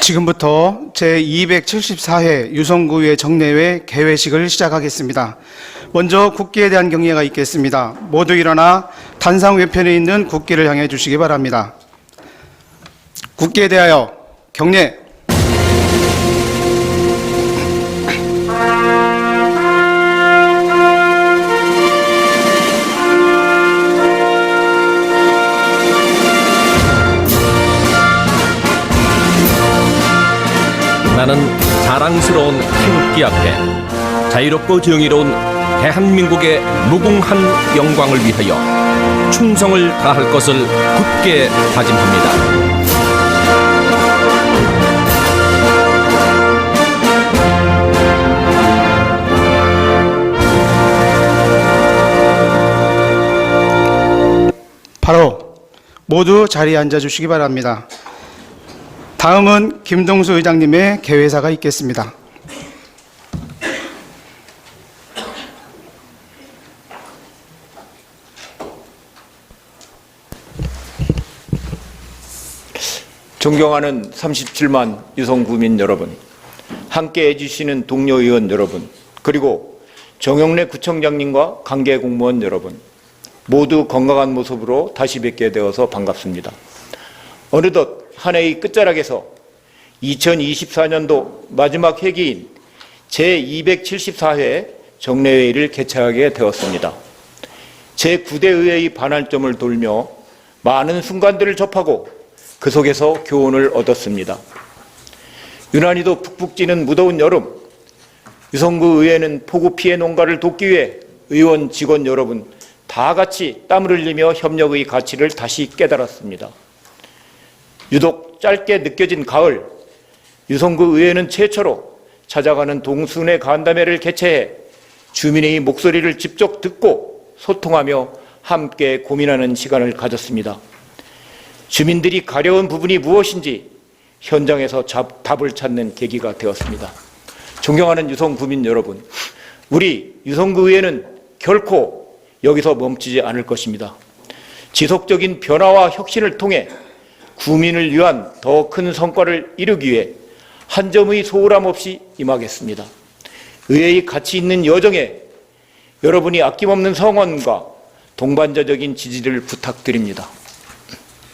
지금부터 제274회 유성구의회 정례회 개회식을 시작하겠습니다. 먼저 국기에 대한 경례가 있겠습니다. 모두 일어나 단상 외편에 있는 국기를 향해 주시기 바랍니다. 국기에 대하여 경례. 나는 자랑스러운 태극기 앞에 자유롭고 정의로운 대한민국의 무궁한 영광을 위하여 충성을 다할 것을 굳게 다짐합니다. 바로 모두 자리에 앉아주시기 바랍니다. 다음은 김동수 의장님의 개회사가 있겠습니다. 존경하는 37만 유성구민 여러분, 함께 해주시는 동료 의원 여러분, 그리고 정영래 구청장님과 관계 공무원 여러분, 모두 건강한 모습으로 다시 뵙게 되어서 반갑습니다. 어느덧 한 해의 끝자락에서 2024년도 마지막 회기인 제274회 정례회의를 개최하게 되었습니다. 제9대 의회의 반환점을 돌며 많은 순간들을 접하고 그 속에서 교훈을 얻었습니다. 유난히도 푹푹 찌는 무더운 여름, 유성구 의회는 폭우 피해 농가를 돕기 위해 의원 직원 여러분 다 같이 땀을 흘리며 협력의 가치를 다시 깨달았습니다. 유독 짧게 느껴진 가을, 유성구 의회는 최초로 찾아가는 동순회 간담회를 개최해 주민의 목소리를 직접 듣고 소통하며 함께 고민하는 시간을 가졌습니다. 주민들이 가려운 부분이 무엇인지 현장에서 답을 찾는 계기가 되었습니다. 존경하는 유성구민 여러분, 우리 유성구 의회는 결코 여기서 멈추지 않을 것입니다. 지속적인 변화와 혁신을 통해 구민을 위한 더 큰 성과를 이루기 위해 한 점의 소홀함 없이 임하겠습니다. 의회의 가치 있는 여정에 여러분이 아낌없는 성원과 동반자적인 지지를 부탁드립니다.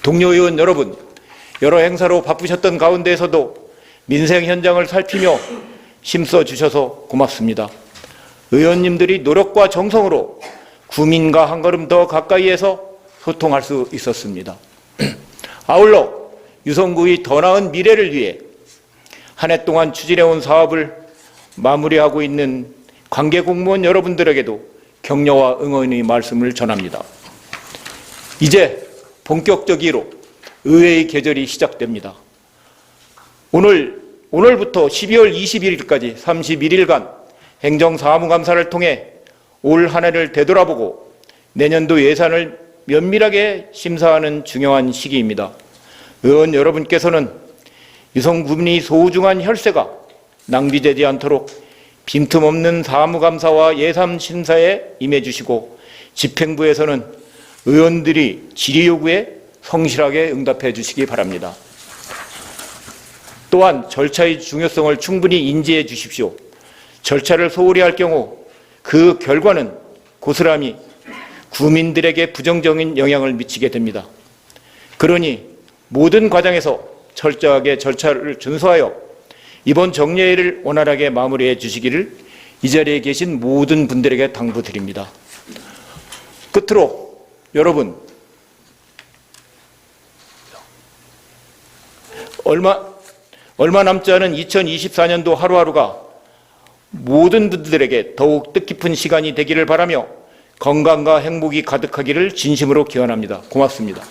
동료 의원 여러분, 여러 행사로 바쁘셨던 가운데에서도 민생 현장을 살피며 힘써 주셔서 고맙습니다. 의원님들이 노력과 정성으로 구민과 한 걸음 더 가까이에서 소통할 수 있었습니다. 아울러 유성구의 더 나은 미래를 위해 한 해 동안 추진해온 사업을 마무리하고 있는 관계 공무원 여러분들에게도 격려와 응원의 말씀을 전합니다. 이제 본격적으로 의회의 계절이 시작됩니다. 오늘부터 12월 21일까지 31일간 행정사무감사를 통해 올 한 해를 되돌아보고 내년도 예산을 면밀하게 심사하는 중요한 시기입니다. 의원 여러분께서는 유성구민의 소중한 혈세가 낭비되지 않도록 빈틈없는 사무감사와 예산 심사에 임해 주시고 집행부에서는 의원들이 질의 요구에 성실하게 응답해 주시기 바랍니다. 또한 절차의 중요성을 충분히 인지해 주십시오. 절차를 소홀히 할 경우 그 결과는 고스란히 구민들에게 부정적인 영향을 미치게 됩니다. 그러니 모든 과정에서 철저하게 절차를 준수하여 이번 정례회를 원활하게 마무리해 주시기를 이 자리에 계신 모든 분들에게 당부드립니다. 끝으로 여러분, 얼마 남지 않은 2024년도 하루하루가 모든 분들에게 더욱 뜻깊은 시간이 되기를 바라며 건강과 행복이 가득하기를 진심으로 기원합니다. 고맙습니다.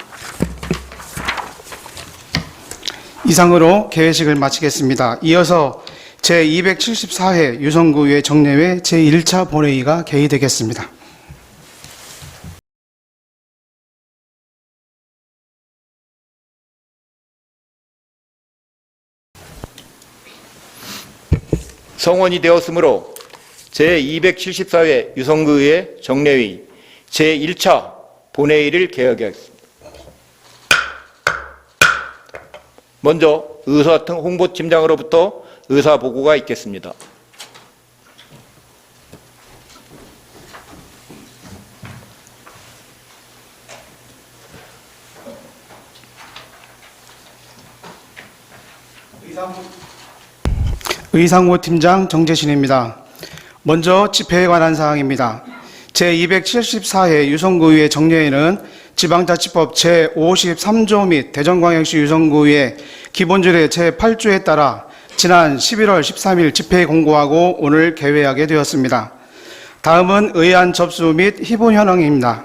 이상으로 개회식을 마치겠습니다. 이어서 제274회 유성구의회 정례회 제1차 본회의가 개의되겠습니다. 성원이 되었으므로 제274회 유성구의회 정례회의 제1차 본회의를 개회하겠습니다. 먼저 의사통 홍보팀장으로부터 의사 보고가 있겠습니다. 의상호 팀장 정재신입니다. 먼저 집회에 관한 사항입니다. 제274회 유성구의회 정례에는 지방자치법 제53조 및 대전광역시 유성구의회 기본조례 제8조에 따라 지난 11월 13일 집회 공고하고 오늘 개회하게 되었습니다. 다음은 의안 접수 및 희본 현황입니다.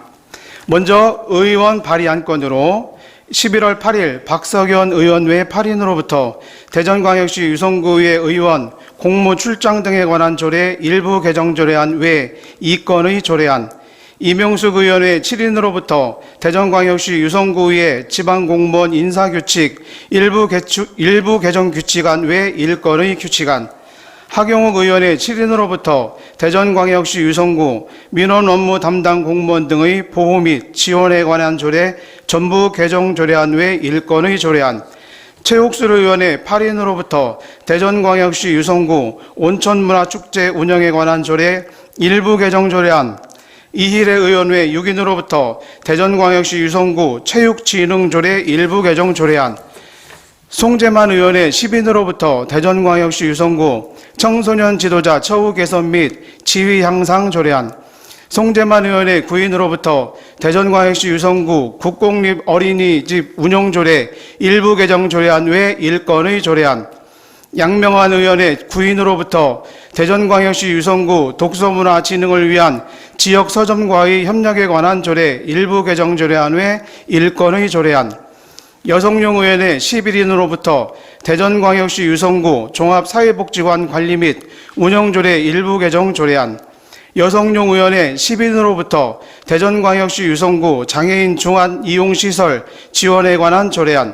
먼저 의원 발의 안건으로 11월 8일 박석연 의원 외 8인으로부터 대전광역시 유성구의회 의원 공무 출장 등에 관한 조례 일부 개정 조례안 외 2건의 조례안, 이명숙 의원 외 7인으로부터 대전광역시 유성구의회 지방공무원 인사규칙 일부 개정 규칙안 외 1건의 규칙안, 하경욱 의원의 7인으로부터 대전광역시 유성구 민원 업무 담당 공무원 등의 보호 및 지원에 관한 조례 전부 개정 조례안 외 1건의 조례안, 최옥술 의원의 8인으로부터 대전광역시 유성구 온천문화축제 운영에 관한 조례 일부 개정 조례안, 이희래 의원 외 6인으로부터 대전광역시 유성구 체육진흥조례 일부 개정 조례안, 송재만 의원의 10인으로부터 대전광역시 유성구 청소년 지도자 처우 개선 및 지위 향상 조례안, 송재만 의원의 9인으로부터 대전광역시 유성구 국공립 어린이집 운영조례 일부 개정 조례안 외 1건의 조례안, 양명환 의원의 9인으로부터 대전광역시 유성구 독서문화 진흥을 위한 지역 서점과의 협력에 관한 조례 일부 개정 조례안 외 1건의 조례안, 여성용 의원의 11인으로부터 대전광역시 유성구 종합사회복지관 관리 및 운영조례 일부 개정 조례안, 여성용 의원의 10인으로부터 대전광역시 유성구 장애인 중환 이용시설 지원에 관한 조례안,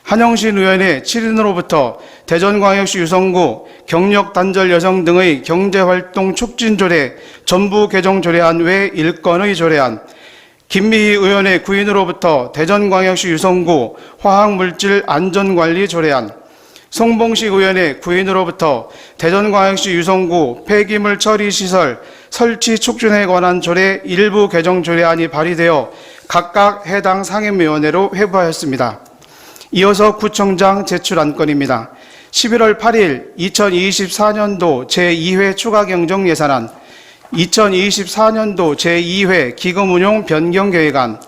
한영신 의원의 7인으로부터 대전광역시 유성구 경력단절 여성 등의 경제활동 촉진 조례 전부 개정 조례안 외 1건의 조례안, 김미희 의원의 9인으로부터 대전광역시 유성구 화학물질 안전관리 조례안, 송봉식 의원의 9인으로부터 대전광역시 유성구 폐기물 처리시설 설치 촉진에 관한 조례 일부 개정 조례안이 발의되어 각각 해당 상임위원회로 회부하였습니다. 이어서 구청장 제출 안건입니다. 11월 8일 2024년도 제2회 추가경정예산안, 2024년도 제2회 기금운용 변경계획안,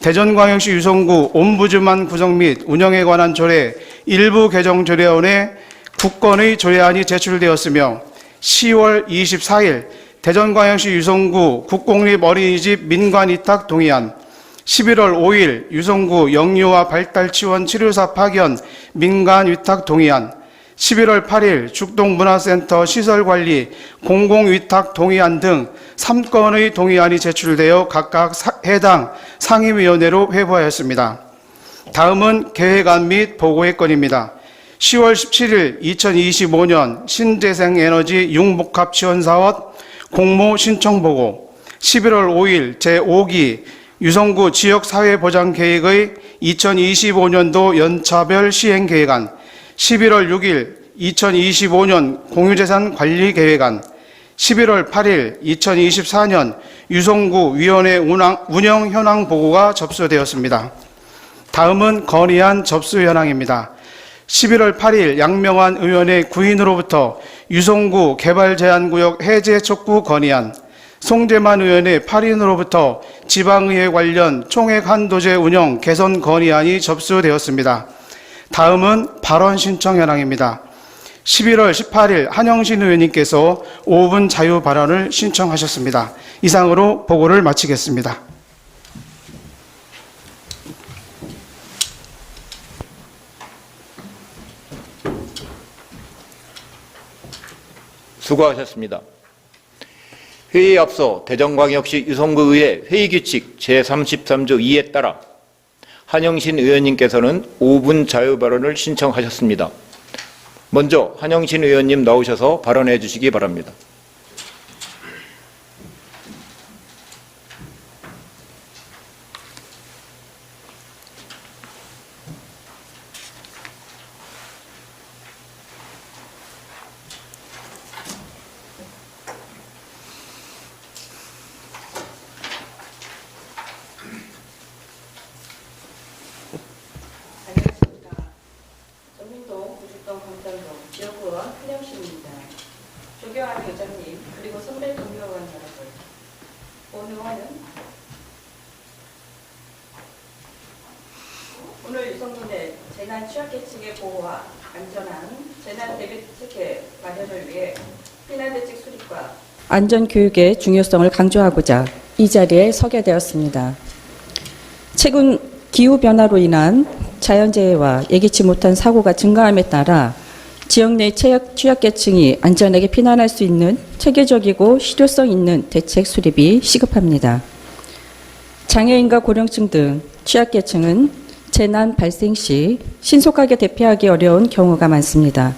대전광역시 유성구 옴부즈만 구성 및 운영에 관한 조례 일부 개정 조례안에 9건의 조례안이 제출되었으며 10월 24일 대전광역시 유성구 국공립 어린이집 민관위탁 동의안, 11월 5일 유성구 영유아 발달치원 치료사 파견 민간위탁 동의안, 11월 8일 죽동문화센터 시설관리 공공위탁 동의안 등 3건의 동의안이 제출되어 각각 해당 상임위원회로 회부하였습니다. 다음은 계획안 및 보고의 건입니다. 10월 17일 2025년 신재생에너지 융복합 지원사업 공모 신청 보고, 11월 5일 제5기 유성구 지역사회보장계획의 2025년도 연차별 시행계획안, 11월 6일 2025년 공유재산관리계획안, 11월 8일 2024년 유성구 위원회 운영 현황 보고가 접수되었습니다. 다음은 건의안 접수 현황입니다. 11월 8일 양명환 의원의 9인으로부터 유성구 개발제한구역 해제 촉구 건의안, 송재만 의원의 8인으로부터 지방의회 관련 총액 한도제 운영 개선 건의안이 접수되었습니다. 다음은 발언 신청 현황입니다. 11월 18일 한영신 의원님께서 5분 자유 발언을 신청하셨습니다. 이상으로 보고를 마치겠습니다. 수고하셨습니다. 회의에 앞서 대전광역시 유성구의회 회의규칙 제33조 2에 따라 한영신 의원님께서는 5분 자유발언을 신청하셨습니다. 먼저 한영신 의원님 나오셔서 발언해 주시기 바랍니다. 존경하는 의장님, 그리고 선배 동료원 여러분, 오늘 유성군의 재난 취약계층의 보호와 안전한 재난 대비 대책 마련을 위해 피난대책 수립과 안전교육의 중요성을 강조하고자 이 자리에 서게 되었습니다. 최근 기후변화로 인한 자연재해와 예기치 못한 사고가 증가함에 따라 지역 내 취약계층이 안전하게 피난할 수 있는 체계적이고 실효성 있는 대책 수립이 시급합니다. 장애인과 고령층 등 취약계층은 재난 발생 시 신속하게 대피하기 어려운 경우가 많습니다.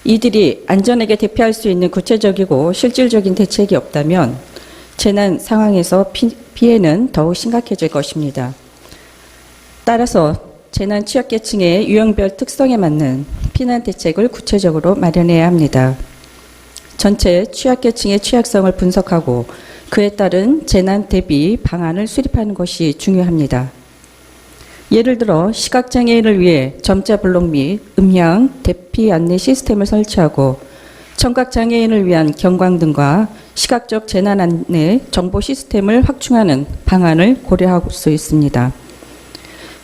이들이 안전하게 대피할 수 있는 구체적이고 실질적인 대책이 없다면 재난 상황에서 피해는 더욱 심각해질 것입니다. 따라서 재난 취약계층의 유형별 특성에 맞는 피난 대책을 구체적으로 마련해야 합니다. 전체 취약계층의 취약성을 분석하고 그에 따른 재난 대비 방안을 수립하는 것이 중요합니다. 예를 들어 시각장애인을 위해 점자 블록 및 음향 대피 안내 시스템을 설치하고 청각장애인을 위한 경광등과 시각적 재난 안내 정보 시스템을 확충하는 방안을 고려할 수 있습니다.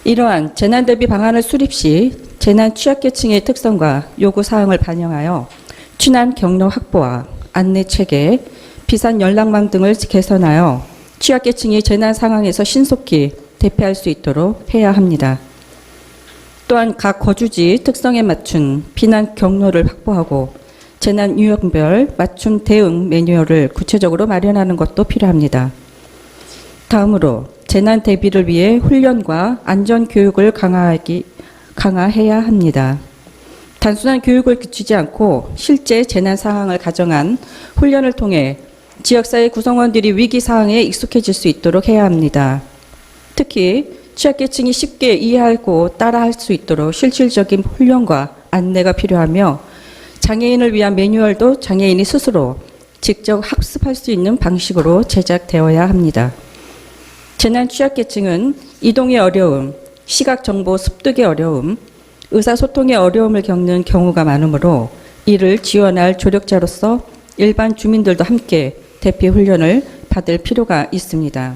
이러한 재난 대비 방안을 수립 시 재난 취약계층의 특성과 요구사항을 반영하여 취난 경로 확보와 안내 체계, 비상 연락망 등을 개선하여 취약계층이 재난 상황에서 신속히 대피할 수 있도록 해야 합니다. 또한 각 거주지 특성에 맞춘避難 경로를 확보하고 재난 유형별 맞춤 대응 매뉴얼을 구체적으로 마련하는 것도 필요합니다. 다음으로 재난 대비를 위해 훈련과 안전 교육을 강화해야 합니다. 단순한 교육을 그치지 않고 실제 재난 상황을 가정한 훈련을 통해 지역사회 구성원들이 위기 상황에 익숙해질 수 있도록 해야 합니다. 특히 취약계층이 쉽게 이해하고 따라할 수 있도록 실질적인 훈련과 안내가 필요하며 장애인을 위한 매뉴얼도 장애인이 스스로 직접 학습할 수 있는 방식으로 제작되어야 합니다. 재난 취약계층은 이동의 어려움, 시각정보 습득의 어려움, 의사소통의 어려움을 겪는 경우가 많으므로 이를 지원할 조력자로서 일반 주민들도 함께 대피 훈련을 받을 필요가 있습니다.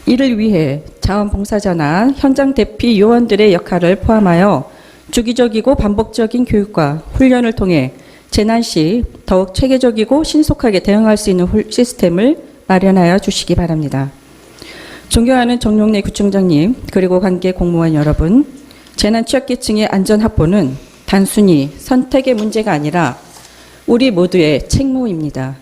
이를 위해 자원봉사자나 현장 대피 요원들의 역할을 포함하여 주기적이고 반복적인 교육과 훈련을 통해 재난 시 더욱 체계적이고 신속하게 대응할 수 있는 시스템을 마련하여 주시기 바랍니다. 존경하는 정용래 구청장님 그리고 관계 공무원 여러분, 재난 취약계층의 안전 확보는 단순히 선택의 문제가 아니라 우리 모두의 책무입니다.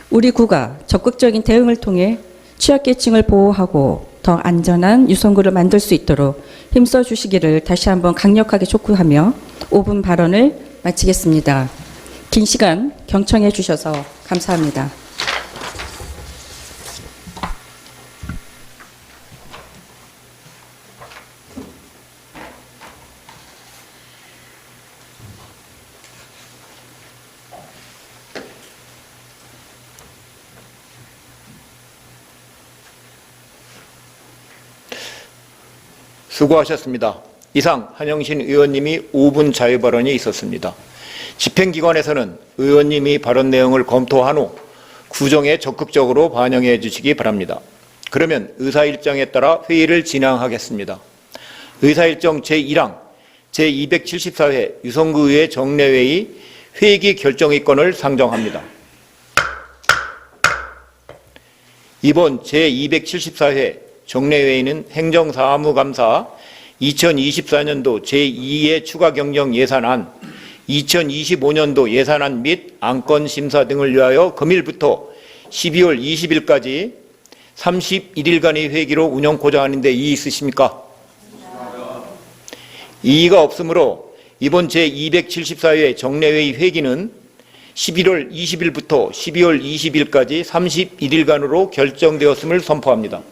우리 구가 적극적인 대응을 통해 취약계층을 보호하고 더 안전한 유성구를 만들 수 있도록 힘써 주시기를 다시 한번 강력하게 촉구하며 5분 발언을 마치겠습니다. 긴 시간 경청해 주셔서 감사합니다. 수고하셨습니다. 이상 한영신 의원님이 5분 자유발언이 있었습니다. 집행기관에서는 의원님이 발언 내용을 검토한 후 구정에 적극적으로 반영해 주시기 바랍니다. 그러면 의사일정에 따라 회의를 진행하겠습니다. 의사일정 제1항 제274회 유성구의회 정례회의 회기 결정의건을 상정합니다. 이번 제274회 정례회의는 행정사무감사 2024년도 제2의 추가경정 예산안, 2025년도 예산안 및 안건심사 등을 위하여 금일부터 12월 20일까지 31일간의 회기로 운영코자 하는데 이의 있으십니까? 이의가 없으므로 이번 제274회 정례회의 회기는 11월 20일부터 12월 20일까지 31일간으로 결정되었음을 선포합니다.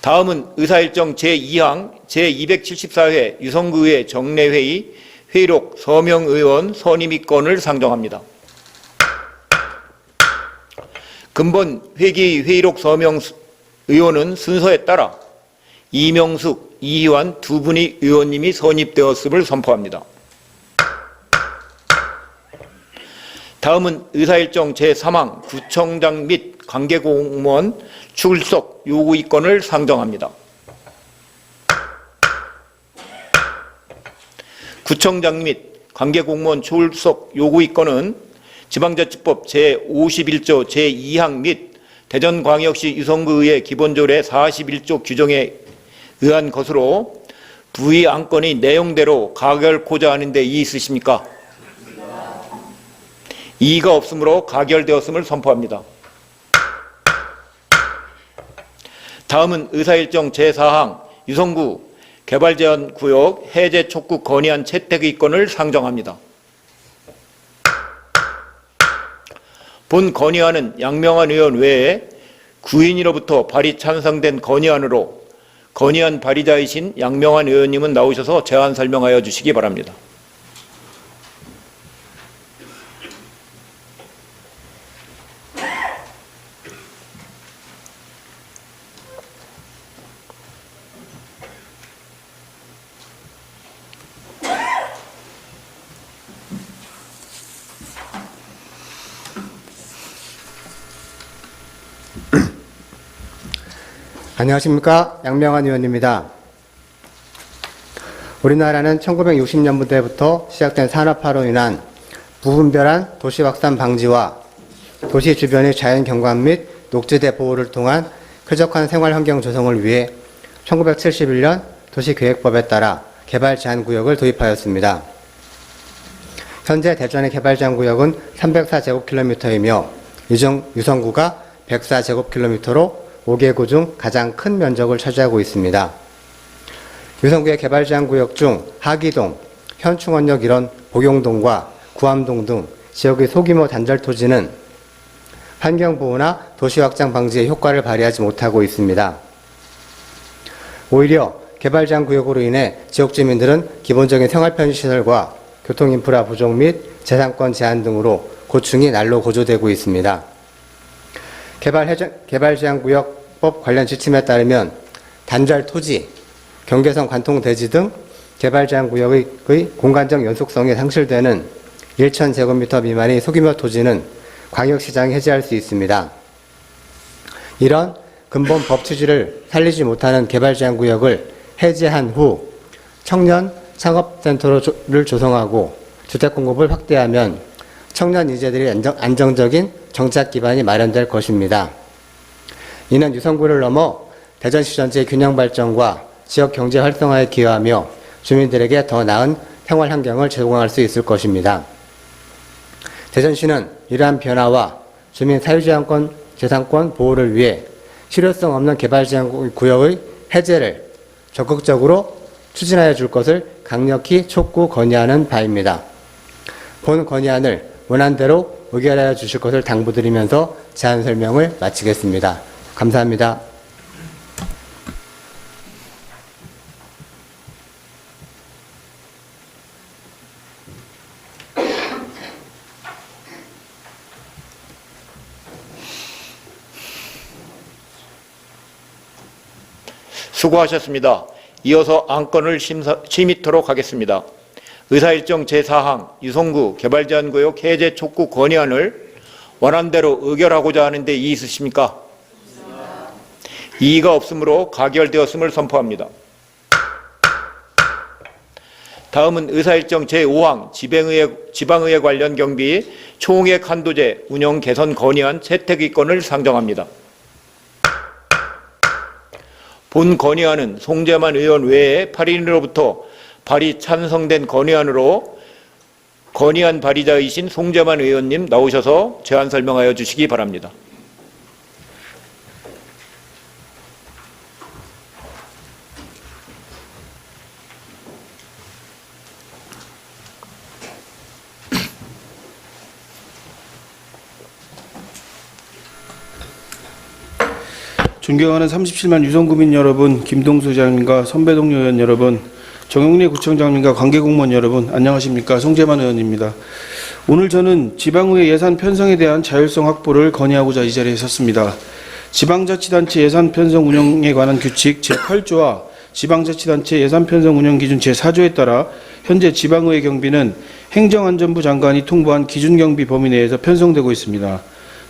다음은 의사일정 제2항 제274회 유성구의회 정례회의 회의록 서명의원 선임의건을 상정합니다. 근본 회기 회의록 서명 의원은 순서에 따라 이명숙, 이희환 두 분의 의원님이 선임되었음을 선포합니다. 다음은 의사일정 제3항 구청장 및 관계공무원 출석 요구이건을 상정합니다. 구청장 및 관계공무원 출석 요구이건은 지방자치법 제51조 제2항 및 대전광역시 유성구의 기본조례 41조 규정에 의한 것으로 부의 안건이 내용대로 가결코자 하는데 이의 있으십니까? 이의가 없으므로 가결되었음을 선포합니다. 다음은 의사일정 제4항 유성구 개발제한구역 해제 촉구 건의안 채택의건을 상정합니다. 본 건의안은 양명한 의원 외에 구인으로부터 발의 찬성된 건의안으로 건의안 발의자이신 양명한 의원님은 나오셔서 제안 설명하여 주시기 바랍니다. 안녕하십니까. 양명한 의원입니다. 우리나라는 1960년대부터 시작된 산업화로 인한 부분별한 도시 확산 방지와 도시 주변의 자연 경관 및 녹지대 보호를 통한 쾌적한 생활 환경 조성을 위해 1971년 도시계획법에 따라 개발 제한 구역을 도입하였습니다. 현재 대전의 개발 제한 구역은 304제곱킬로미터이며 유성구가 104제곱킬로미터로 5개구 중 가장 큰 면적을 차지하고 있습니다. 유성구의 개발 제한 구역 중 하기동, 현충원역 일원 복용동과 구암동 등 지역의 소규모 단절 토지는 환경보호나 도시확장 방지에 효과를 발휘하지 못하고 있습니다. 오히려 개발 제한 구역으로 인해 지역 주민들은 기본적인 생활 편의시설과 교통인프라 부족 및 재산권 제한 등으로 고충이 날로 고조되고 있습니다. 개발제한구역법 관련 지침에 따르면 단절 토지, 경계선 관통 대지 등 개발제한구역의 공간적 연속성이 상실되는 1,000제곱미터 미만의 소규모 토지는 광역시장이 해제할 수 있습니다. 이런 근본 법 취지를 살리지 못하는 개발제한구역을 해제한 후 청년 창업센터를 조성하고 주택 공급을 확대하면 청년 인재들이 안정적인 정착 기반이 마련될 것입니다. 이는 유성구를 넘어 대전시 전체의 균형 발전과 지역 경제 활성화에 기여하며 주민들에게 더 나은 생활 환경을 제공할 수 있을 것입니다. 대전시는 이러한 변화와 주민 사유재산권 재산권 보호를 위해 실효성 없는 개발제한구역의 해제를 적극적으로 추진하여 줄 것을 강력히 촉구 건의하는 바입니다. 본 건의안을 원안대로 의결하여 주실 것을 당부드리면서 제안 설명을 마치겠습니다. 감사합니다. 수고하셨습니다. 이어서 안건을 심의토록 하겠습니다. 의사일정 제4항 유성구 개발제한구역 해제 촉구 건의안을 원안대로 의결하고자 하는데 이의 있으십니까? 이의가 없으므로 가결되었음을 선포합니다. 다음은 의사일정 제5항 지방의회 관련 경비 총액 한도제 운영 개선 건의안 채택의건을 상정합니다. 본 건의안은 송재만 의원 외에 8인으로부터 발의 찬성된 건의안으로 건의안 발의자이신 송재만 의원님 나오셔서 제안 설명하여 주시기 바랍니다. 존경하는 37만 유성구민 여러분, 김동수 의장님과 선배 동료 의원 여러분, 정용래 구청장님과 관계공무원 여러분, 안녕하십니까. 송재만 의원입니다. 오늘 저는 지방의회 예산 편성에 대한 자율성 확보를 건의하고자 이 자리에 섰습니다. 지방자치단체 예산 편성 운영에 관한 규칙 제8조와 지방자치단체 예산 편성 운영 기준 제4조에 따라 현재 지방의회 경비는 행정안전부 장관이 통보한 기준경비 범위 내에서 편성되고 있습니다.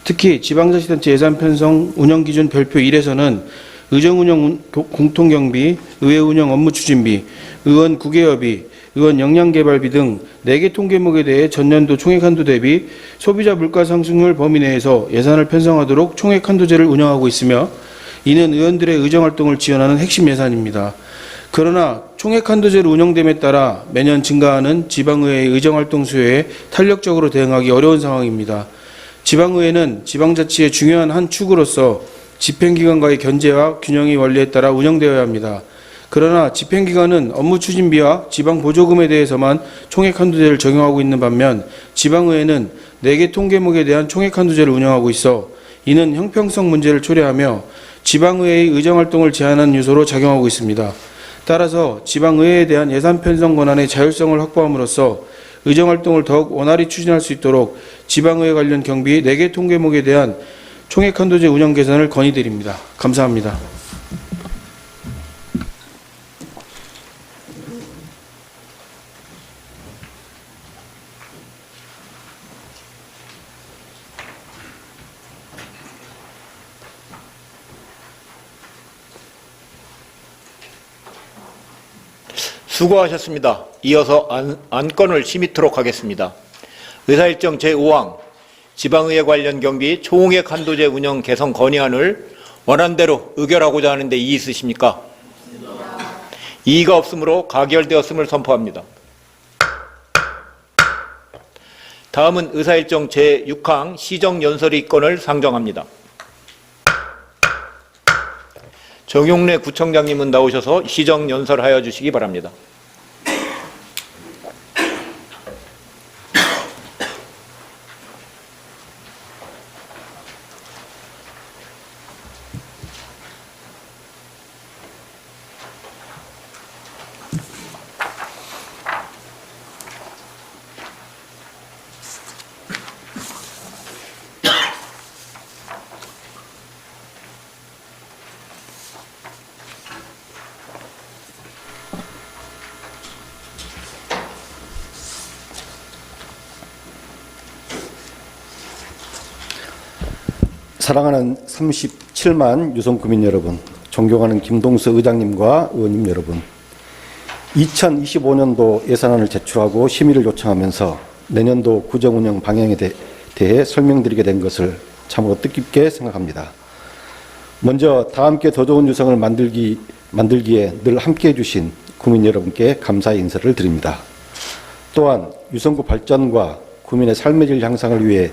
특히 지방자치단체 예산 편성 운영기준 별표 1에서는 의정운영 공통경비, 의회운영 업무추진비, 의원 구개업비, 의원 역량개발비 등 4개 통계목에 대해 전년도 총액한도 대비 소비자 물가상승률 범위 내에서 예산을 편성하도록 총액한도제를 운영하고 있으며 이는 의원들의 의정활동을 지원하는 핵심 예산입니다. 그러나 총액한도제로 운영됨에 따라 매년 증가하는 지방의회의 의정활동 수요에 탄력적으로 대응하기 어려운 상황입니다. 지방의회는 지방자치의 중요한 한 축으로서 집행기관과의 견제와 균형의 원리에 따라 운영되어야 합니다. 그러나 집행기관은 업무 추진비와 지방 보조금에 대해서만 총액한도제를 적용하고 있는 반면 지방의회는 4개 통계목에 대한 총액한도제를 운영하고 있어 이는 형평성 문제를 초래하며 지방의회의 의정활동을 제한하는 요소로 작용하고 있습니다. 따라서 지방의회에 대한 예산 편성 권한의 자율성을 확보함으로써 의정활동을 더욱 원활히 추진할 수 있도록 지방의회 관련 경비 4개 통계목에 대한 총액한도제 운영 개선을 건의드립니다. 감사합니다. 수고하셨습니다. 이어서 안건을 심의토록 하겠습니다. 의사일정 제5항 지방의회 관련 경비 총액 한도제 운영 개선 건의안을 원안대로 의결하고자 하는데 이의 있으십니까? 이의가 없으므로 가결되었음을 선포합니다. 다음은 의사일정 제6항 시정연설의 건을 상정합니다. 정용래 구청장님은 나오셔서 시정연설하여 주시기 바랍니다. 사랑하는 37만 유성구민 여러분, 존경하는 김동수 의장님과 의원님 여러분, 2025년도 예산안을 제출하고 심의를 요청하면서 내년도 구정운영 방향에 대해 설명드리게 된 것을 참으로 뜻깊게 생각합니다. 먼저 다 함께 더 좋은 유성을 만들기에 늘 함께해 주신 구민 여러분께 감사의 인사를 드립니다. 또한 유성구 발전과 구민의 삶의 질 향상을 위해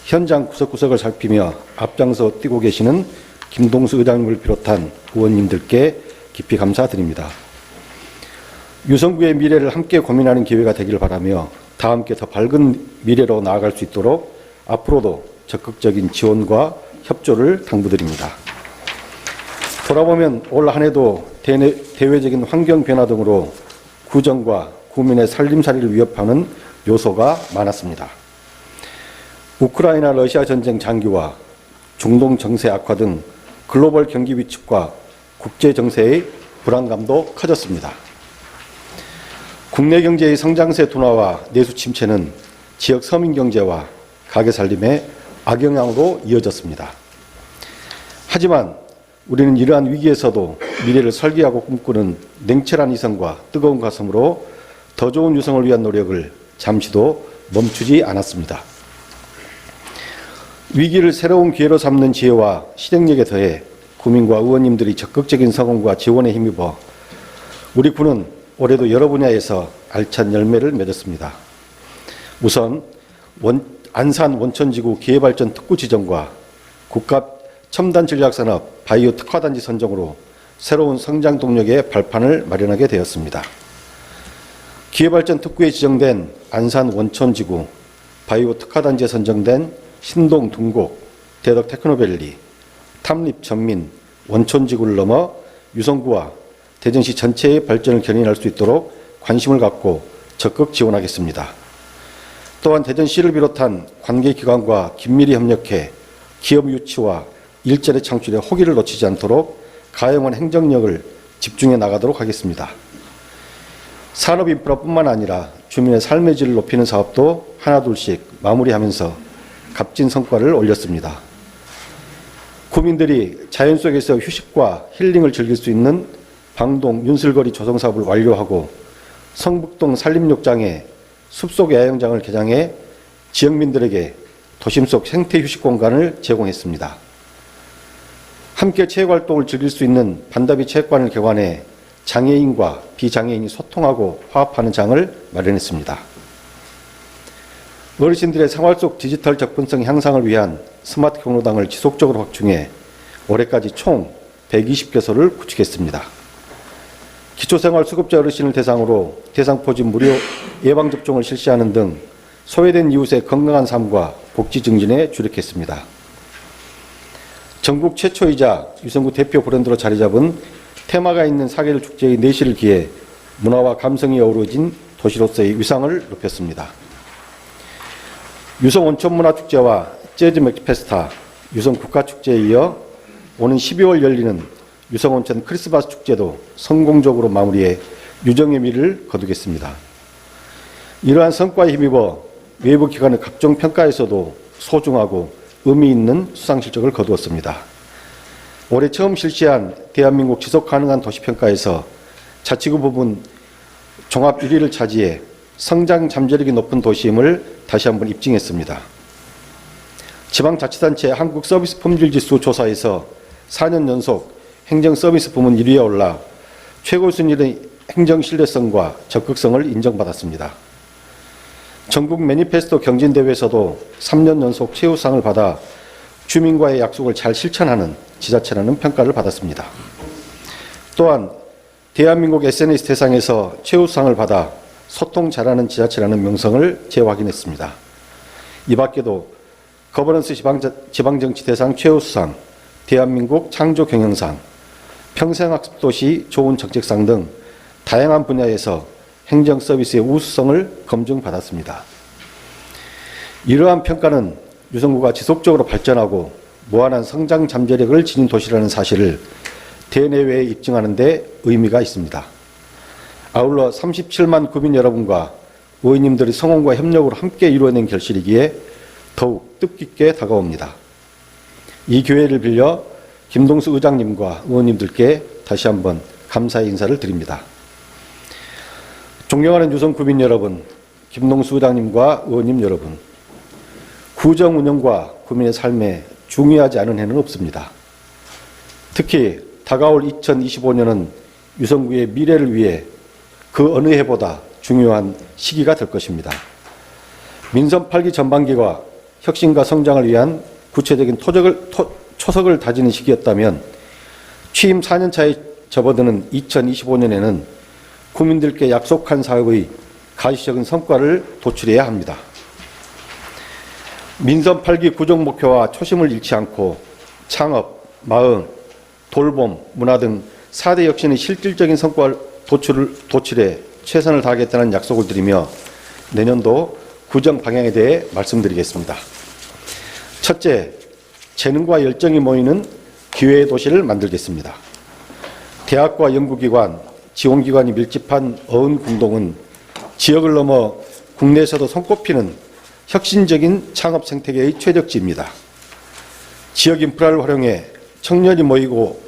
현장 구석구석을 살피며 앞장서 뛰고 계시는 김동수 의장님을 비롯한 의원님들께 깊이 감사드립니다. 유성구의 미래를 함께 고민하는 기회가 되기를 바라며 다 함께 더 밝은 미래로 나아갈 수 있도록 앞으로도 적극적인 지원과 협조를 당부드립니다. 돌아보면 올 한 해도 대외적인 환경 변화 등으로 구정과 구민의 살림살이를 위협하는 요소가 많았습니다. 우크라이나 러시아 전쟁 장기화, 중동 정세 악화 등 글로벌 경기 위축과 국제 정세의 불안감도 커졌습니다. 국내 경제의 성장세 둔화와 내수 침체는 지역 서민 경제와 가게 살림에 악영향으로 이어졌습니다. 하지만 우리는 이러한 위기에서도 미래를 설계하고 꿈꾸는 냉철한 이성과 뜨거운 가슴으로 더 좋은 유성을 위한 노력을 잠시도 멈추지 않았습니다. 위기를 새로운 기회로 삼는 지혜와 실행력에 더해 구민과 의원님들이 적극적인 성원과 지원에 힘입어 우리 군은 올해도 여러 분야에서 알찬 열매를 맺었습니다. 우선 안산 원천지구 기회발전 특구 지정과 국가 첨단 전략산업 바이오 특화단지 선정으로 새로운 성장 동력의 발판을 마련하게 되었습니다. 기회발전 특구에 지정된 안산 원천지구 바이오 특화단지에 선정된 신동 둥곡, 대덕 테크노밸리, 탐립 전민, 원천지구를 넘어 유성구와 대전시 전체의 발전을 견인할 수 있도록 관심을 갖고 적극 지원하겠습니다. 또한 대전시를 비롯한 관계기관과 긴밀히 협력해 기업 유치와 일자리 창출에 호기를 놓치지 않도록 가용한 행정력을 집중해 나가도록 하겠습니다. 산업 인프라뿐만 아니라 주민의 삶의 질을 높이는 사업도 하나둘씩 마무리하면서 값진 성과를 올렸습니다. 구민들이 자연 속에서 휴식과 힐링을 즐길 수 있는 방동 윤슬거리 조성 사업을 완료하고 성북동 산림욕장에 숲속 야영장을 개장해 지역민들에게 도심 속 생태 휴식 공간을 제공했습니다. 함께 체육활동을 즐길 수 있는 반다비 체육관을 개관해 장애인과 비장애인이 소통하고 화합하는 장을 마련했습니다. 어르신들의 생활 속 디지털 접근성 향상을 위한 스마트 경로당을 지속적으로 확충해 올해까지 총 120개소를 구축했습니다. 기초생활수급자 어르신을 대상으로 대상포진 무료 예방접종을 실시하는 등 소외된 이웃의 건강한 삶과 복지 증진에 주력했습니다. 전국 최초이자 유성구 대표 브랜드로 자리 잡은 테마가 있는 사계절 축제의 내실을 기해 문화와 감성이 어우러진 도시로서의 위상을 높였습니다. 유성 온천문화축제와 재즈 맥페스타, 유성 국가축제에 이어 오는 12월 열리는 유성 온천 크리스마스 축제도 성공적으로 마무리해 유정의 미를 거두겠습니다. 이러한 성과에 힘입어 외부 기관의 각종 평가에서도 소중하고 의미 있는 수상 실적을 거두었습니다. 올해 처음 실시한 대한민국 지속가능한 도시평가에서 자치구 부분 종합 1위를 차지해 성장 잠재력이 높은 도시임을 다시 한번 입증했습니다. 지방자치단체 한국서비스 품질지수 조사에서 4년 연속 행정서비스 부문 1위에 올라 최고 순위의 행정신뢰성과 적극성을 인정받았습니다. 전국 매니페스토 경진대회에서도 3년 연속 최우상을 받아 주민과의 약속을 잘 실천하는 지자체라는 평가를 받았습니다. 또한 대한민국 SNS 대상에서 최우상을 받아 소통 잘하는 지자체라는 명성을 재확인했습니다. 이 밖에도 거버넌스 지방정치 대상 최우수상, 대한민국 창조경영상, 평생학습도시 좋은 정책상 등 다양한 분야에서 행정서비스의 우수성을 검증받았습니다. 이러한 평가는 유성구가 지속적으로 발전하고 무한한 성장 잠재력을 지닌 도시라는 사실을 대내외에 입증하는 데 의미가 있습니다. 아울러 37만 구민 여러분과 의원님들의 성원과 협력으로 함께 이루어낸 결실이기에 더욱 뜻깊게 다가옵니다. 이 기회를 빌려 김동수 의장님과 의원님들께 다시 한번 감사의 인사를 드립니다. 존경하는 유성 구민 여러분, 김동수 의장님과 의원님 여러분, 구정 운영과 구민의 삶에 중요하지 않은 해는 없습니다. 특히 다가올 2025년은 유성구의 미래를 위해 그 어느 해보다 중요한 시기가 될 것입니다. 민선 8기 전반기와 혁신과 성장을 위한 구체적인 초석을 다지는 시기였다면 취임 4년차에 접어드는 2025년에는 국민들께 약속한 사업의 가시적인 성과를 도출해야 합니다. 민선 8기 구정 목표와 초심을 잃지 않고 창업, 마음, 돌봄, 문화 등 4대 혁신의 실질적인 성과를 도출해 최선을 다하겠다는 약속을 드리며 내년도 구정 방향에 대해 말씀드리겠습니다. 첫째, 재능과 열정이 모이는 기회의 도시를 만들겠습니다. 대학과 연구기관, 지원기관이 밀집한 어은공동은 지역을 넘어 국내에서도 손꼽히는 혁신적인 창업 생태계의 최적지입니다. 지역 인프라를 활용해 청년이 모이고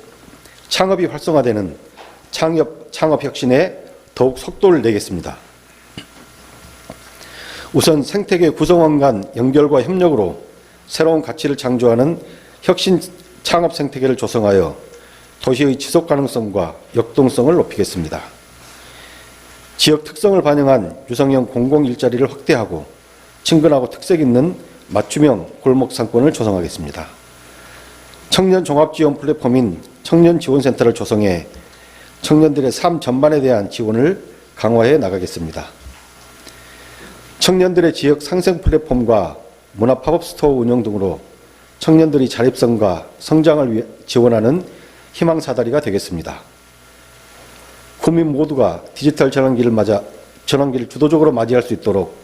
창업이 활성화되는 창업 혁신에 더욱 속도를 내겠습니다. 우선 생태계 구성원 간 연결과 협력으로 새로운 가치를 창조하는 혁신 창업 생태계를 조성하여 도시의 지속 가능성과 역동성을 높이겠습니다. 지역 특성을 반영한 유성형 공공 일자리를 확대하고 친근하고 특색 있는 맞춤형 골목 상권을 조성하겠습니다. 청년 종합 지원 플랫폼인 청년 지원센터를 조성해 청년들의 삶 전반에 대한 지원을 강화해 나가겠습니다. 청년들의 지역 상생 플랫폼과 문화 팝업 스토어 운영 등으로 청년들이 자립성과 성장을 위해 지원하는 희망 사다리가 되겠습니다. 국민 모두가 디지털 전환기를 주도적으로 맞이할 수 있도록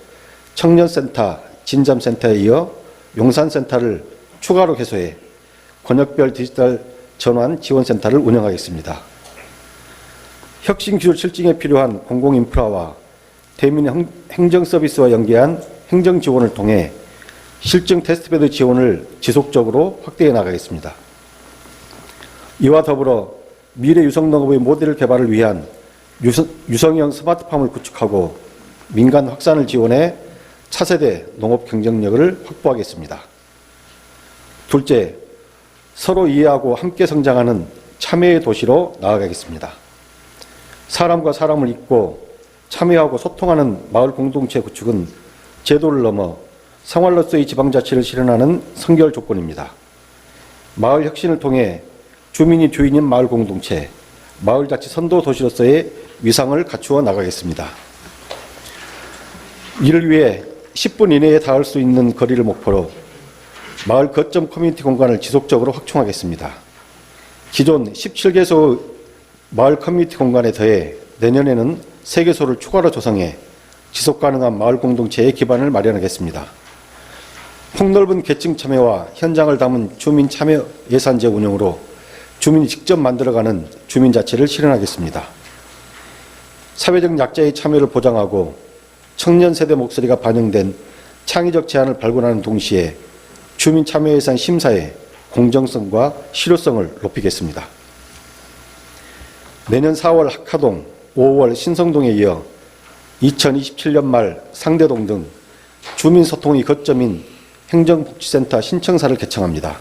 청년센터, 진잠센터에 이어 용산센터를 추가로 개소해 권역별 디지털 전환 지원센터를 운영하겠습니다. 혁신 기술 실증에 필요한 공공인프라와 대민 행정서비스와 연계한 행정 지원을 통해 실증 테스트베드 지원을 지속적으로 확대해 나가겠습니다. 이와 더불어 미래 유성농업의 모델 개발을 위한 유성형 스마트팜을 구축하고 민간 확산을 지원해 차세대 농업 경쟁력을 확보하겠습니다. 둘째, 서로 이해하고 함께 성장하는 참여의 도시로 나아가겠습니다. 사람과 사람을 잇고 참여하고 소통하는 마을 공동체 구축은 제도를 넘어 생활로서의 지방자치를 실현하는 선결 조건입니다. 마을 혁신을 통해 주민이 주인인 마을 공동체, 마을자치 선도 도시로서의 위상을 갖추어 나가겠습니다. 이를 위해 10분 이내에 닿을 수 있는 거리를 목표로 마을 거점 커뮤니티 공간을 지속적으로 확충하겠습니다. 기존 17개소 마을 커뮤니티 공간에 더해 내년에는 3개소를 추가로 조성해 지속가능한 마을 공동체의 기반을 마련하겠습니다. 폭넓은 계층 참여와 현장을 담은 주민 참여 예산제 운영으로 주민이 직접 만들어가는 주민자치를 실현하겠습니다. 사회적 약자의 참여를 보장하고 청년 세대 목소리가 반영된 창의적 제안을 발굴하는 동시에 주민 참여 예산 심사의 공정성과 실효성을 높이겠습니다. 내년 4월 학하동, 5월 신성동에 이어 2027년 말 상대동 등 주민소통의 거점인 행정복지센터 신청사를 개청합니다.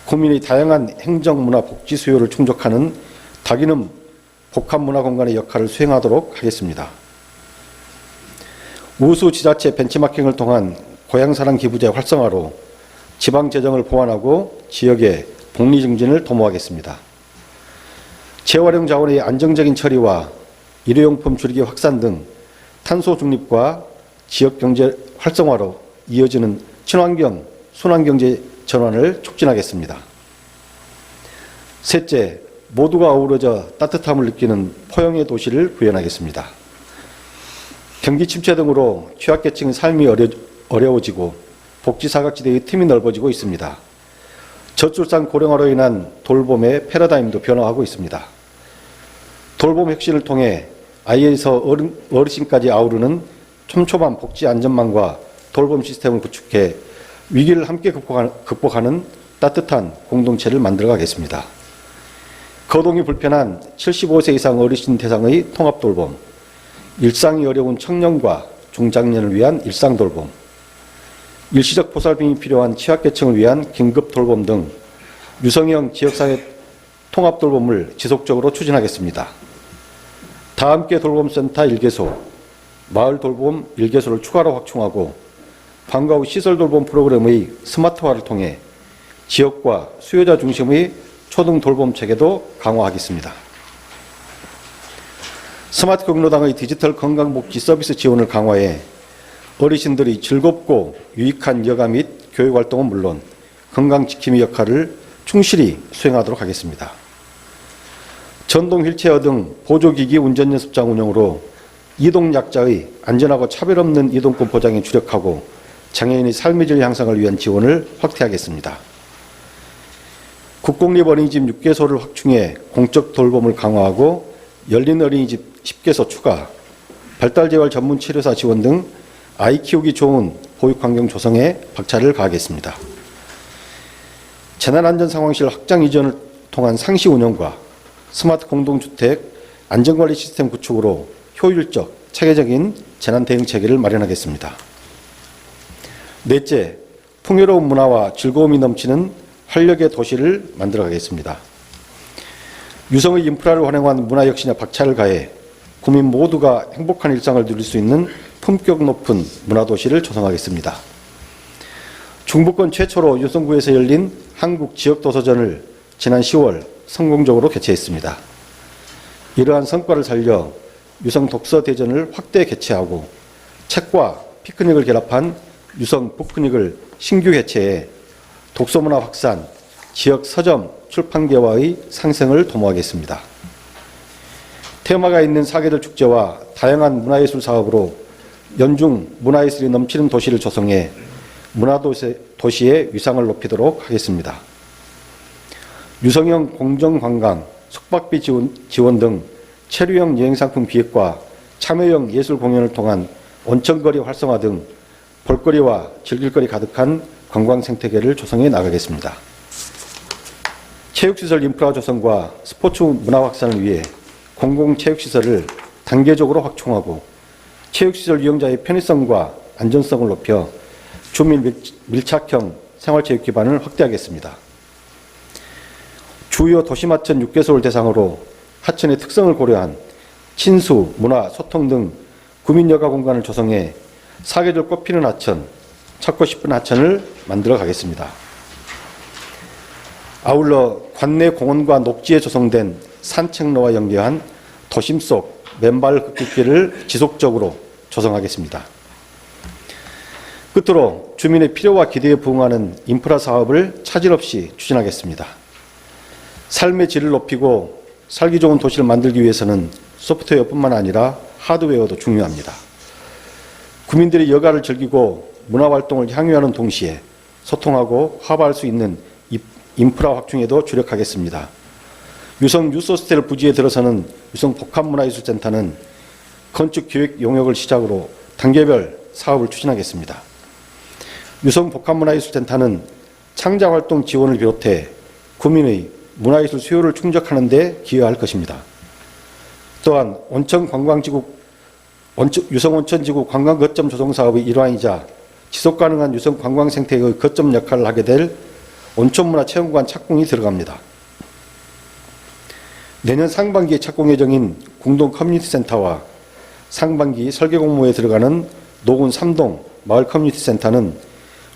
국민의 다양한 행정문화 복지 수요를 충족하는 다기능 복합문화공간의 역할을 수행하도록 하겠습니다. 우수 지자체 벤치마킹을 통한 고향사랑 기부제 활성화로 지방재정을 보완하고 지역의 복리 증진을 도모하겠습니다. 재활용 자원의 안정적인 처리와 일회용품 줄이기 확산 등 탄소 중립과 지역경제 활성화로 이어지는 친환경, 순환경제 전환을 촉진하겠습니다. 셋째, 모두가 어우러져 따뜻함을 느끼는 포용의 도시를 구현하겠습니다. 경기 침체 등으로 취약계층의 삶이 어려워지고 복지사각지대의 틈이 넓어지고 있습니다. 저출산 고령화로 인한 돌봄의 패러다임도 변화하고 있습니다. 돌봄 혁신을 통해 아이에서 어르신까지 아우르는 촘촘한 복지 안전망과 돌봄 시스템을 구축해 위기를 함께 극복하는 따뜻한 공동체를 만들어가겠습니다. 거동이 불편한 75세 이상 어르신 대상의 통합돌봄, 일상이 어려운 청년과 중장년을 위한 일상돌봄, 일시적 보살핌이 필요한 취약계층을 위한 긴급돌봄 등 유성형 지역사회 통합돌봄을 지속적으로 추진하겠습니다. 다함께 돌봄센터 1개소, 마을돌봄 1개소를 추가로 확충하고 방과 후 시설돌봄 프로그램의 스마트화를 통해 지역과 수요자 중심의 초등 돌봄 체계도 강화하겠습니다. 스마트 경로당의 디지털 건강복지 서비스 지원을 강화해 어르신들이 즐겁고 유익한 여가 및 교육활동은 물론 건강지킴이 역할을 충실히 수행하도록 하겠습니다. 전동 휠체어 등 보조기기 운전연습장 운영으로 이동약자의 안전하고 차별 없는 이동권 보장에 주력하고 장애인의 삶의 질 향상을 위한 지원을 확대하겠습니다. 국공립 어린이집 6개소를 확충해 공적 돌봄을 강화하고 열린 어린이집 10개소 추가, 발달재활 전문 치료사 지원 등 아이 키우기 좋은 보육환경 조성에 박차를 가하겠습니다. 재난안전상황실 확장 이전을 통한 상시 운영과 스마트 공동주택 안전관리 시스템 구축으로 효율적, 체계적인 재난대응 체계를 마련하겠습니다. 넷째, 풍요로운 문화와 즐거움이 넘치는 활력의 도시를 만들어가겠습니다. 유성의 인프라를 활용한 문화혁신에 박차를 가해 국민 모두가 행복한 일상을 누릴 수 있는 품격 높은 문화도시를 조성하겠습니다. 중부권 최초로 유성구에서 열린 한국지역도서전을 지난 10월 성공적으로 개최했습니다. 이러한 성과를 살려 유성 독서대전을 확대 개최하고 책과 피크닉을 결합한 유성 북크닉을 신규 개최해 독서문화 확산, 지역 서점 출판계와의 상생을 도모하겠습니다. 테마가 있는 사계절 축제와 다양한 문화예술 사업으로 연중 문화예술이 넘치는 도시를 조성해 문화도시의 위상을 높이도록 하겠습니다. 유성형 공정관광, 숙박비 지원 등 체류형 여행상품 기획과 참여형 예술 공연을 통한 온천거리 활성화 등 볼거리와 즐길거리 가득한 관광 생태계를 조성해 나가겠습니다. 체육시설 인프라 조성과 스포츠 문화 확산을 위해 공공체육시설을 단계적으로 확충하고 체육시설 이용자의 편의성과 안전성을 높여 주민 밀착형 생활체육 기반을 확대하겠습니다. 주요 도시마천 6개소를 대상으로 하천의 특성을 고려한 친수, 문화, 소통 등 구민여가 공간을 조성해 사계절 꽃피는 하천, 찾고 싶은 하천을 만들어 가겠습니다. 아울러 관내 공원과 녹지에 조성된 산책로와 연계한 도심 속 맨발 걷기길을 지속적으로 조성하겠습니다. 끝으로 주민의 필요와 기대에 부응하는 인프라 사업을 차질 없이 추진하겠습니다. 삶의 질을 높이고 살기 좋은 도시를 만들기 위해서는 소프트웨어뿐만 아니라 하드웨어도 중요합니다. 국민들이 여가를 즐기고 문화활동을 향유하는 동시에 소통하고 화합할 수 있는 인프라 확충에도 주력하겠습니다. 유성 유소스텔 부지에 들어서는 유성 복합문화예술센터는 건축기획 용역을 시작으로 단계별 사업을 추진하겠습니다. 유성 복합문화예술센터는 창작활동 지원을 비롯해 구민의 문화예술 수요를 충족하는 데 기여할 것입니다. 또한 유성온천지구 관광거점 조성 사업의 일환이자 지속가능한 유성 관광생태의 거점 역할을 하게 될 온천문화체험관 착공이 들어갑니다. 내년 상반기에 착공 예정인 궁동 커뮤니티센터와 상반기 설계공모에 들어가는 노군 3동 마을 커뮤니티센터는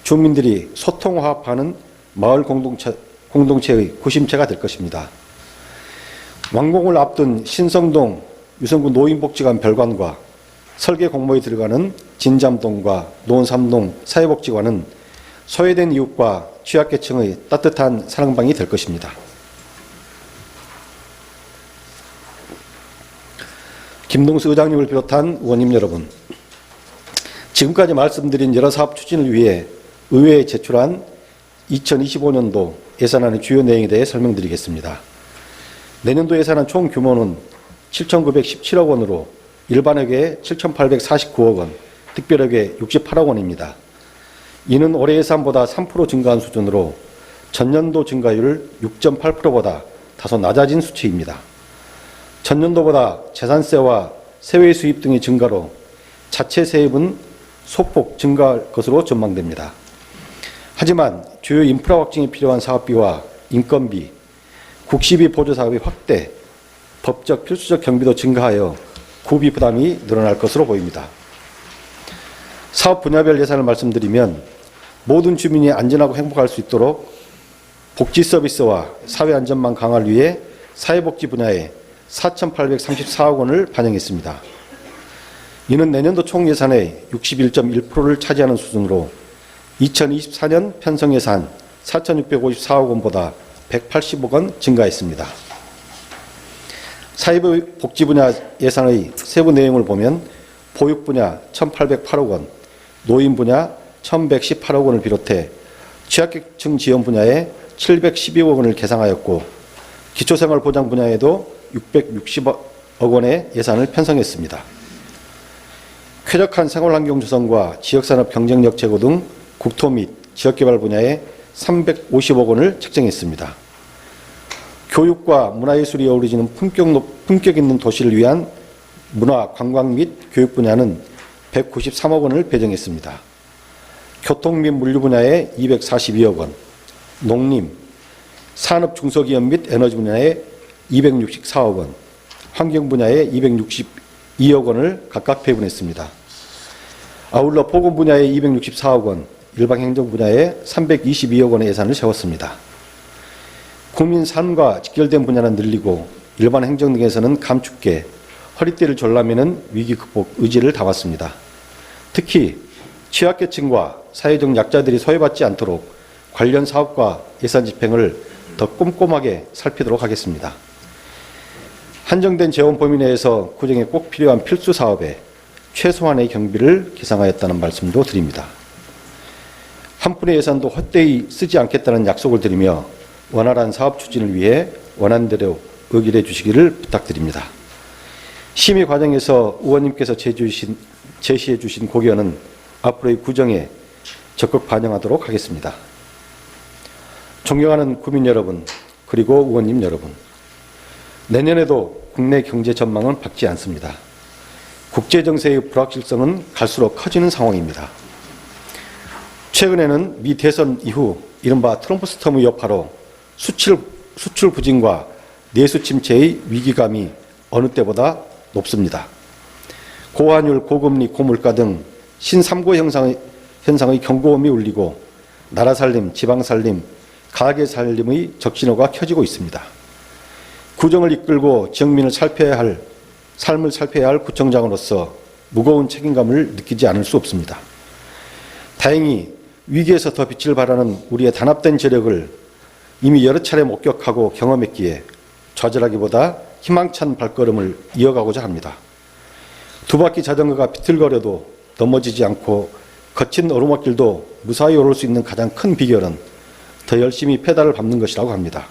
주민들이 소통화합하는 마을 공동체의 구심체가 될 것입니다. 완공을 앞둔 신성동 유성구 노인복지관 별관과 설계 공모에 들어가는 진잠동과 노원 3동 사회복지관은 소외된 이웃과 취약계층의 따뜻한 사랑방이 될 것입니다. 김동수 의장님을 비롯한 의원님 여러분, 지금까지 말씀드린 여러 사업 추진을 위해 의회에 제출한 2025년도 예산안의 주요 내용에 대해 설명드리겠습니다. 내년도 예산안 총 규모는 7,917억 원으로 일반회계 7,849억 원, 특별회계 68억 원입니다. 이는 올해 예산보다 3% 증가한 수준으로 전년도 증가율 6.8%보다 다소 낮아진 수치입니다. 전년도보다 재산세와 세외 수입 등의 증가로 자체 세입은 소폭 증가할 것으로 전망됩니다. 하지만 주요 인프라 확증이 필요한 사업비와 인건비, 국시비 보조 사업의 확대, 법적 필수적 경비도 증가하여 구비 부담이 늘어날 것으로 보입니다. 사업 분야별 예산을 말씀드리면 모든 주민이 안전하고 행복할 수 있도록 복지 서비스와 사회 안전망 강화를 위해 사회복지 분야에 4,834억 원을 반영했습니다. 이는 내년도 총 예산의 61.1%를 차지하는 수준으로 2024년 편성 예산 4,654억 원보다 180억 원 증가했습니다. 사회복지 분야 예산의 세부 내용을 보면 보육 분야 1,808억 원, 노인 분야 1,118억 원을 비롯해 취약계층 지원 분야에 712억 원을 계상하였고 기초생활보장 분야에도 660억 원의 예산을 편성했습니다. 쾌적한 생활환경 조성과 지역산업 경쟁력 제고 등 국토 및 지역개발 분야에 350억 원을 책정했습니다. 교육과 문화예술이 어우러지는 품격 있는 도시를 위한 문화, 관광 및 교육 분야는 193억 원을 배정했습니다. 교통 및 물류 분야에 242억 원, 농림, 산업 중소기업 및 에너지 분야에 264억 원, 환경 분야에 262억 원을 각각 배분했습니다. 아울러 보건 분야에 264억 원, 일방행정 분야에 322억 원의 예산을 세웠습니다. 국민 삶과 직결된 분야는 늘리고 일반 행정 등에서는 감축해 허리띠를 졸라매는 위기 극복 의지를 담았습니다. 특히 취약계층과 사회적 약자들이 소외받지 않도록 관련 사업과 예산 집행을 더 꼼꼼하게 살피도록 하겠습니다. 한정된 재원 범위 내에서 구정에 꼭 필요한 필수 사업에 최소한의 경비를 계상하였다는 말씀도 드립니다. 한 푼의 예산도 헛되이 쓰지 않겠다는 약속을 드리며 원활한 사업 추진을 위해 원안대로 의결해 주시기를 부탁드립니다. 심의 과정에서 의원님께서 제시해 주신 고견은 앞으로의 구정에 적극 반영하도록 하겠습니다. 존경하는 국민 여러분, 그리고 의원님 여러분, 내년에도 국내 경제 전망은 밝지 않습니다. 국제 정세의 불확실성은 갈수록 커지는 상황입니다. 최근에는 미 대선 이후 이른바 트럼프 스톰의 여파로 수출 부진과 내수 침체의 위기감이 어느 때보다 높습니다. 고환율, 고금리, 고물가 등 신삼고 현상의 경고음이 울리고 나라 살림, 지방 살림, 가계 살림의 적신호가 켜지고 있습니다. 구정을 이끌고 지역민을 삶을 살펴야 할 구청장으로서 무거운 책임감을 느끼지 않을 수 없습니다. 다행히 위기에서 더 빛을 발하는 우리의 단합된 저력을 이미 여러 차례 목격하고 경험했기에 좌절하기보다 희망찬 발걸음을 이어가고자 합니다. 두 바퀴 자전거가 비틀거려도 넘어지지 않고 거친 오르막길도 무사히 오를 수 있는 가장 큰 비결은 더 열심히 페달을 밟는 것이라고 합니다.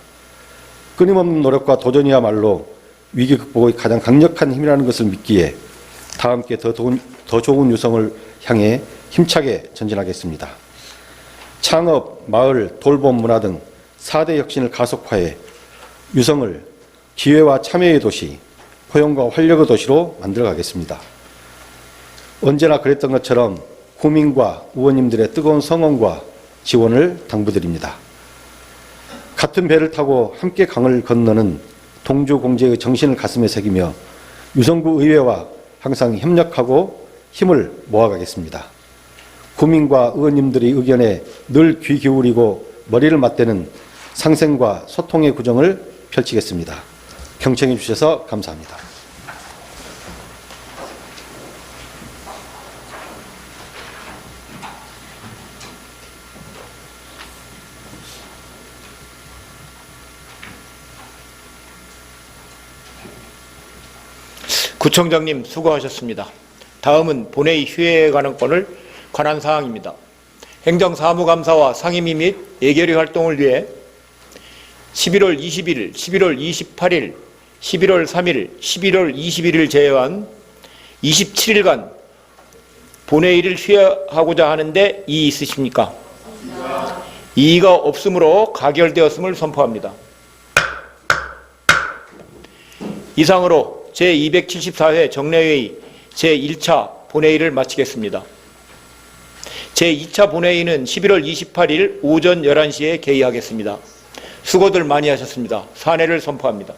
끊임없는 노력과 도전이야말로 위기 극복의 가장 강력한 힘이라는 것을 믿기에 다 함께 더 좋은 유성을 향해 힘차게 전진하겠습니다. 창업, 마을, 돌봄, 문화 등 4대 혁신을 가속화해 유성을 기회와 참여의 도시, 포용과 활력의 도시로 만들어가겠습니다. 언제나 그랬던 것처럼 국민과 의원님들의 뜨거운 성원과 지원을 당부드립니다. 같은 배를 타고 함께 강을 건너는 동주공제의 정신을 가슴에 새기며 유성구 의회와 항상 협력하고 힘을 모아가겠습니다. 국민과 의원님들의 의견에 늘 귀 기울이고 머리를 맞대는 상생과 소통의 구정을 펼치겠습니다. 경청해 주셔서 감사합니다. 구청장님 수고하셨습니다. 다음은 본회의 휴회에 관한 사항입니다. 행정사무감사와 상임위 및 예결위 활동을 위해 11월 21일, 11월 28일, 11월 3일, 11월 21일 제외한 27일간 본회의를 휴회하고자 하는데 이의 있으십니까? 이의가 없으므로 가결되었음을 선포합니다. 이상으로 제274회 정례회의 제1차 본회의를 마치겠습니다. 제2차 본회의는 11월 28일 오전 11시에 개의하겠습니다. 수고들 많이 하셨습니다. 사내를 선포합니다.